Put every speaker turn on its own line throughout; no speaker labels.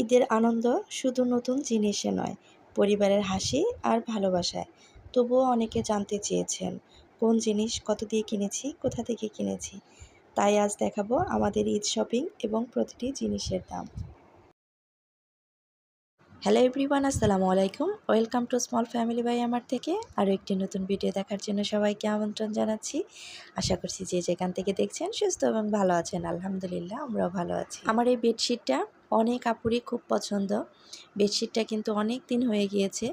ঈদের আনন্দ শুধু নতুন জিনিসে নয়, পরিবারের হাসি আর ভালোবাসায়। তবুও অনেকে জানতে চেয়েছেন কোন জিনিস কত দিয়ে কিনেছি, কোথা থেকে কিনেছি। তাই আজ দেখাবো আমাদের ঈদ শপিং এবং প্রতিটি জিনিসের দাম। হ্যালো এভরিওয়ান, আসসালামু আলাইকুম। ওয়েলকাম টু স্মল ফ্যামিলি বাই আমার থেকে আরও একটি নতুন ভিডিও দেখার জন্য সবাইকে আমন্ত্রণ জানাচ্ছি। আশা করছি যে যেখান থেকে দেখছেন সুস্থ এবং ভালো আছেন। আলহামদুলিল্লাহ, আমরাও ভালো আছি। আমার এই বেডশিটটা অনেক আপুরই খুব পছন্দ। বেডশিটটা কিন্তু অনেক দিন হয়ে গিয়েছে,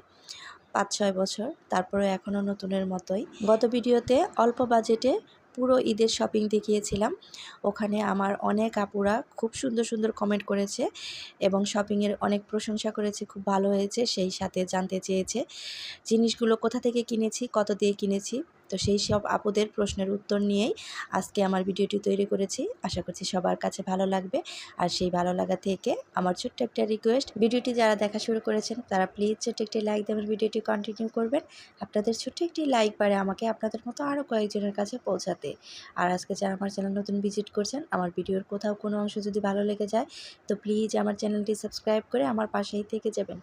5-6 বছর, তারপরে এখনও নতুনের মতোই। গত ভিডিওতে অল্প বাজেটে পুরো ঈদের শপিং দেখিয়েছিলাম। ওখানে আমার অনেক আপুরা খুব সুন্দর সুন্দর কমেন্ট করেছে এবং শপিংয়ের অনেক প্রশংসা করেছে, খুব ভালো হয়েছে। সেই সাথে জানতে চেয়েছে জিনিসগুলো কোথা থেকে কিনেছি, কত দিয়ে কিনেছি। তো সেই সব আপুদের প্রশ্নের উত্তর নিয়েই আজকে আমার ভিডিওটি তৈরি করেছি। আশা করছি সবার কাছে ভালো লাগবে। আর সেই ভালো লাগা থেকে আমার ছোট্ট একটা রিকোয়েস্ট, ভিডিওটি যারা দেখা শুরু করেছেন তারা প্লিজ ছোট্ট একটি লাইক দিয়ে আমার ভিডিওটি কন্টিনিউ করবেন। আপনাদের ছোট্ট একটি লাইক পারে আমাকে আপনাদের মতো আরও কয়েকজনের কাছে পৌঁছাতে। আর আজকে যারা আমার চ্যানেল নতুন ভিজিট করছেন, আমার ভিডিওর কোথাও কোনো অংশ যদি ভালো লেগে যায় তো প্লিজ আমার চ্যানেলটি সাবস্ক্রাইব করে আমার পাশেই থেকে যাবেন।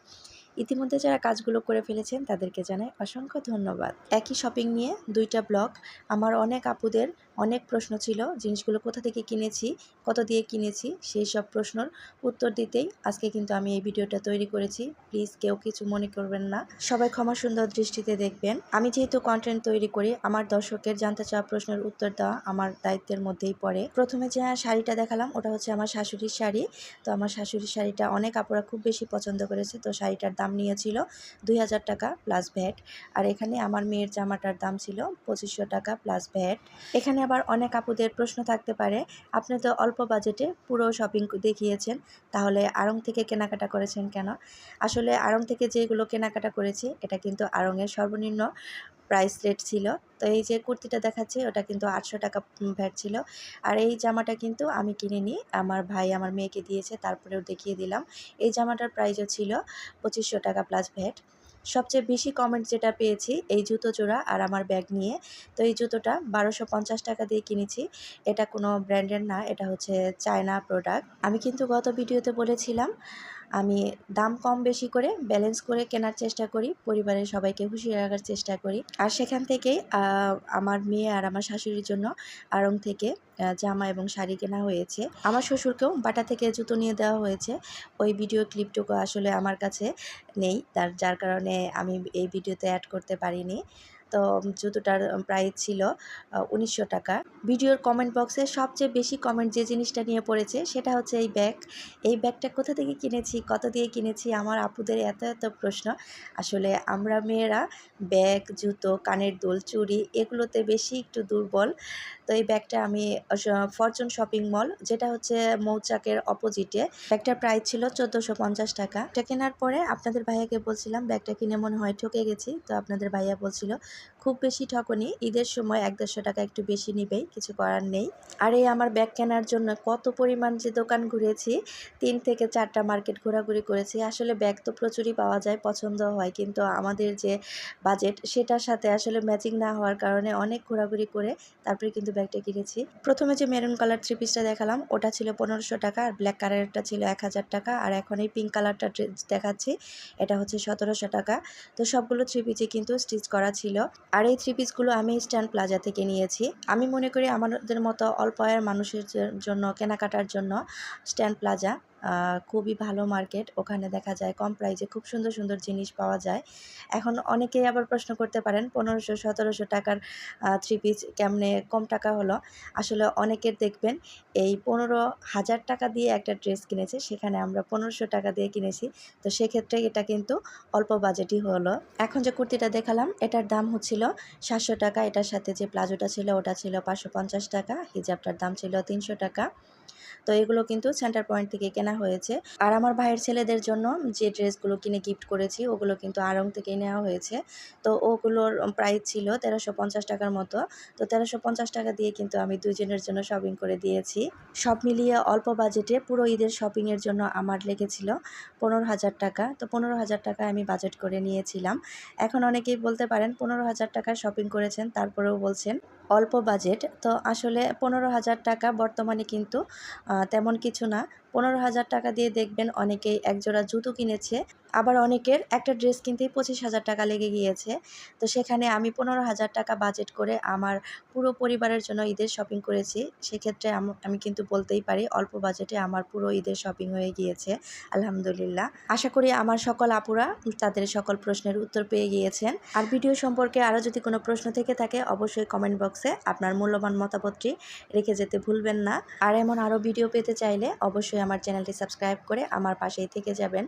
ইতিমধ্যে যারা কাজগুলো করে ফেলেছেন তাদেরকে জানাই অসংখ্য ধন্যবাদ। একই শপিং নিয়ে 2টা ব্লগ। আমার অনেক আপুদের অনেক প্রশ্ন ছিল জিনিসগুলো কোথা থেকে কিনেছি, কত দিয়ে কিনেছি, সেই সব প্রশ্নের উত্তর দিতেই আজকে কিন্তু আমি এই ভিডিওটা তৈরি করেছি। প্লিজ কেউ কিছু মনে করবেন না, সবাই ক্ষমা সুন্দর দৃষ্টিতে দেখবেন। আমি যেহেতু কন্টেন্ট তৈরি করি, আমার দর্শকের জানতে চাওয়া প্রশ্নের উত্তর দেওয়া আমার দায়িত্বের মধ্যেই পড়ে। প্রথমে যে শাড়িটা দেখালাম ওটা হচ্ছে আমার শাশুড়ির শাড়ি। তো আমার শাশুড়ির শাড়িটা অনেক আপুরা খুব বেশি পছন্দ করেছে। তো শাড়িটার দাম নিয়েছিল 2000 টাকা প্লাস ভ্যাট। আর এখানে আমার মেয়ের জামাটার দাম ছিল 2500 টাকা প্লাস ভ্যাট। এখানে আবার অনেক আপুদের প্রশ্ন থাকতে পারে, আপনি তো অল্প বাজেটে পুরো শপিং দেখিয়েছেন, তাহলে আড়ং থেকে কেনাকাটা করেছেন কেন? আসলে আড়ং থেকে যেগুলো কেনাকাটা করেছি এটা কিন্তু আড়ংয়ের সর্বনিম্ন প্রাইস রেট ছিল। তো এই যে কুর্তিটা দেখাচ্ছি ওটা কিন্তু 800 টাকা ভ্যাট ছিল। আর এই জামাটা কিন্তু আমি কিনিনি, আমার ভাই আমার মেয়েকে দিয়েছে, তারপরেও দেখিয়ে দিলাম। এই জামাটার প্রাইসও ছিল 2500 টাকা প্লাস ভ্যাট। সবচেয়ে বেশি কমেন্ট যেটা পেয়েছি এই জুতো জোড়া আর আমার ব্যাগ নিয়ে। তো এই জুতোটা 1250 টাকা দিয়ে কিনেছি। এটা কোনো ব্র্যান্ডের না, এটা হচ্ছে চায়না প্রোডাক্ট। আমি কিন্তু গত ভিডিওতে বলেছিলাম আমি দাম কম বেশি করে ব্যালেন্স করে কেনার চেষ্টা করি, পরিবারের সবাইকে খুশি রাখার চেষ্টা করি। আর সেখান থেকেই আমার মেয়ে আর আমার শাশুড়ির জন্য আড়ং থেকে জামা এবং শাড়ি কেনা হয়েছে। আমার শ্বশুরকেও বাটা থেকে জুতো নিয়ে দেওয়া হয়েছে। ওই ভিডিও ক্লিপটুকু আসলে আমার কাছে নেই, যার কারণে আমি এই ভিডিওতে অ্যাড করতে পারিনি। তো জুতোটার প্রাইস ছিল 1900 টাকা। ভিডিওর কমেন্ট বক্সে সবচেয়ে বেশি কমেন্ট যে জিনিসটা নিয়ে পড়েছে সেটা হচ্ছে এই ব্যাগ। এই ব্যাগটা কোথা থেকে কিনেছি, কত দিয়ে কিনেছি, আমার আপুদের এত এত প্রশ্ন। আসলে আমরা মেয়েরা ব্যাগ, জুতো, কানের দুল, চুড়ি এগুলোতে বেশি একটু দুর্বল। তো এই ব্যাগটা আমি ফরচুন শপিং মল, যেটা হচ্ছে মৌচাকের অপোজিটে, ব্যাগটার প্রাইস ছিল 1450 টাকা। এটা কেনার পরে আপনাদের ভাইয়াকে বলছিলাম ব্যাগটা কিনে মনে হয় ঠকে গেছি। তো আপনাদের ভাইয়া বলছিল খুব বেশি ঠকনি, ঈদের সময় 100-150 টাকা একটু বেশি নিবেই, কিছু করার নেই। আর এই আমার ব্যাগ কেনার জন্য কত পরিমাণ যে দোকান ঘুরেছি, 3 থেকে 4টা মার্কেট ঘোরাঘুরি করেছি। আসলে ব্যাগ তো প্রচুরই পাওয়া যায়, পছন্দ হয়, কিন্তু আমাদের যে বাজেট সেটার সাথে আসলে ম্যাচিং না হওয়ার কারণে অনেক ঘোরাঘুরি করে তারপরে কিন্তু ব্যাগটা কিনেছি। প্রথমে যে মেরুন কালার 3 পিসটা দেখালাম ওটা ছিল 1500 টাকা, আর ব্ল্যাক কালারটা ছিল 1000 টাকা, আর এখন এই পিঙ্ক কালারটা দেখাচ্ছি এটা হচ্ছে 1700 টাকা। তো সবগুলো 3 পিসই কিন্তু স্টিচ করা ছিল। আর এই 3 পিসগুলো আমি স্ট্যান্ড প্লাজা থেকে নিয়েছি। আমি মনে করি আমাদের মতো অল্প আয়ের মানুষের জন্য কেনাকাটার জন্য স্ট্যান্ড প্লাজা খুবই ভালো মার্কেট। ওখানে দেখা যায় কম প্রাইসে খুব সুন্দর সুন্দর জিনিস পাওয়া যায়। এখন অনেকেই আবার প্রশ্ন করতে পারেন 1500-1700 টাকার 3 পিস কেমনে কম টাকা হলো। আসলে অনেকের দেখবেন এই 15,000 টাকা দিয়ে একটা ড্রেস কিনেছে, সেখানে আমরা 1500 টাকা দিয়ে কিনেছি। তো সেক্ষেত্রে এটা কিন্তু অল্প বাজেটই হলো। এখন যে কুর্তিটা দেখালাম এটার দাম হচ্ছিল 700 টাকা। এটার সাথে যে প্লাজোটা ছিল ওটা ছিল 550 টাকা। হিজাবটার দাম ছিল 300 টাকা। তো এগুলো কিন্তু সেন্টার পয়েন্ট থেকে কেনা হয়েছে। আর আমার ভাইয়ের ছেলেদের জন্য যে ড্রেসগুলো কিনে গিফট করেছি ওগুলো কিন্তু আড়ং থেকেই নেওয়া হয়েছে। তো ওগুলোর প্রাইস ছিল 1350 টাকার মতো। তো 1350 টাকা দিয়ে কিন্তু আমি 2 জনের জন্য শপিং করে দিয়েছি। সব মিলিয়ে অল্প বাজেটে পুরো ঈদের শপিংয়ের জন্য আমার লেগেছিল 15,000 টাকা। তো 15,000 টাকায় আমি বাজেট করে নিয়েছিলাম। এখন অনেকেই বলতে পারেন 15,000 টাকার শপিং করেছেন তারপরেও বলছেন অল্প বাজেট তো আসলে 15,000 টাকা বর্তমানে কিন্তু তেমন কিছু না। 15,000 টাকা দিয়ে দেখবেন অনেকেই একজোড়া জুতো কিনেছে, আবার অনেকের একটা ড্রেস কিনতেই 25,000 টাকা লেগে গিয়েছে। তো সেখানে আমি 15,000 টাকা বাজেট করে আমার পুরো পরিবারের জন্য ঈদের শপিং করেছি। সেক্ষেত্রে আমি কিন্তু বলতেই পারি অল্প বাজেটে আমার পুরো ঈদের শপিং হয়ে গিয়েছে আলহামদুলিল্লাহ। আশা করি আমার সকল আপুরা তাদের সকল প্রশ্নের উত্তর পেয়ে গিয়েছেন। আর ভিডিও সম্পর্কে আরও যদি কোনো প্রশ্ন থেকে থাকে অবশ্যই কমেন্ট বক্সে আপনার মূল্যবান মতামতটি রেখে যেতে ভুলবেন না। আর এমন আরও ভিডিও পেতে চাইলে অবশ্যই আমার চ্যানেলটি সাবস্ক্রাইব করে আমার পাশেই থেকে যাবেন।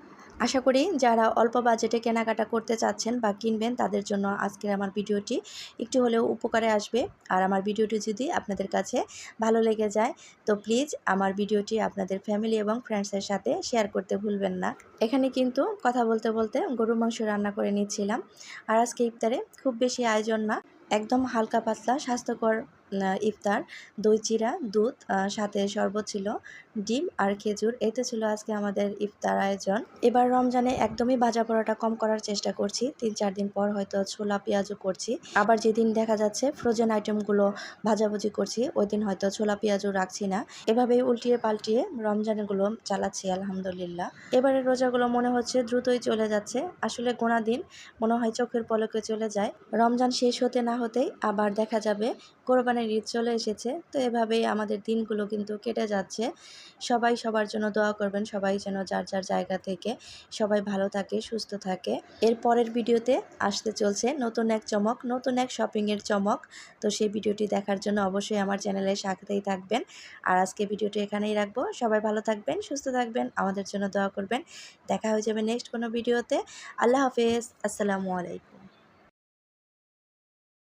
আশা করি যারা অল্প বাজেটে কেনাকাটা করতে চাচ্ছেন বা কিনবেন তাদের জন্য আজকের আমার ভিডিওটি একটু হলেও উপকারে আসবে। আর আমার ভিডিওটি যদি আপনাদের কাছে ভালো লেগে যায় তো প্লিজ আমার ভিডিওটি আপনাদের ফ্যামিলি এবং ফ্রেন্ডসের সাথে শেয়ার করতে ভুলবেন না। এখানে কিন্তু কথা বলতে বলতে গরুর মাংস রান্না করে নিচ্ছিলাম। আর আজকে ইফতারে খুব বেশি আয়োজন না, একদম হালকা পাতলা স্বাস্থ্যকর ইফতার। দই চিড়া, দুধ, সাথে শরবত ছিল, ডিম আর খেজুর। এই তো ছিল আজকে আমাদের ইফতার আয়োজন। এবার রমজানে একদমই ভাজা পোড়াটা কম করার চেষ্টা করছি। 3-4 দিন পর হয়তো ছোলা পেঁয়াজও করছি। আবার যেদিন দেখা যাচ্ছে ফ্রোজেন আইটেমগুলো ভাজাভুজি করছি ওই দিন হয়তো ছোলা পেঁয়াজও রাখছি না। এভাবেই উল্টিয়ে পাল্টিয়ে রমজানগুলো চালাচ্ছি আলহামদুলিল্লাহ। এবারের রোজাগুলো মনে হচ্ছে দ্রুতই চলে যাচ্ছে। আসলে গোনা দিন মনে হয় চোখের পলকে চলে যায়। রমজান শেষ হতে না হতেই আবার দেখা যাবে কোরবানির ঈদ চলে এসেছে। তো এভাবেই আমাদের দিনগুলো কিন্তু কেটে যাচ্ছে। সবাই সবার জন্য দোয়া করবেন, সবাই যেন যার যার জায়গা থেকে সবাই ভালো থাকে, সুস্থ থাকে। এর পরের ভিডিওতে আসতে চলছে নতুন এক চমক, নতুন এক শপিংয়ের চমক। তো সেই ভিডিওটি দেখার জন্য অবশ্যই আমার চ্যানেলের সাথেই থাকবেন। আর আজকে ভিডিওটি এখানেই রাখবো। সবাই ভালো থাকবেন, সুস্থ থাকবেন, আমাদের জন্য দোয়া করবেন। দেখা হয়ে যাবে নেক্সট কোনো ভিডিওতে। আল্লাহ হাফেজ, আসসালামু আলাইকুম।